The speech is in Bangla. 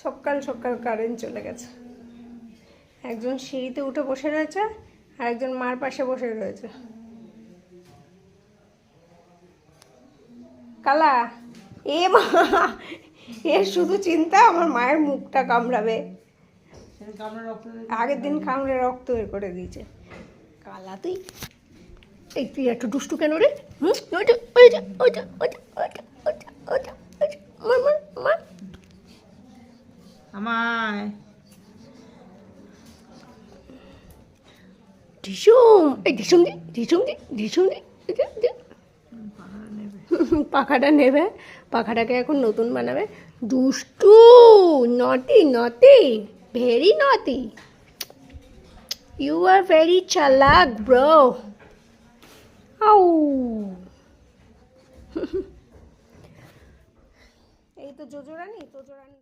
সকাল সকাল কারেন্ট চলে গেছে। একজন সিঁড়িতে উঠে বসে রয়েছে আর একজন মার পাশে বসে রয়েছে। কালা এ মা, এর শুধু চিন্তা আমার মায়ের মুখটা কামড়াবে। আগের দিন কামড়ে রক্ত বের করে দিয়েছে। কালা তুই, এই তুই একটু দুষ্টু কেন রে? ওইটা ওইটা ওইটা ওইটা ওইটা ওইটা ওইটা ওইটা মার মার মার আমায় ঢিসুম, এই ঢিসুম দি ঢিসুম দি ঢিসুম দি। পাখাটা নেবে, পাখাটাকে এখন নতুন বানাবে। দুষ্টু, নটি নটি, ভেরি নটি। ইউ আর ভেরি চালাক ব্রো। আউ, এই তো জোজো রানী, তোজো রানী।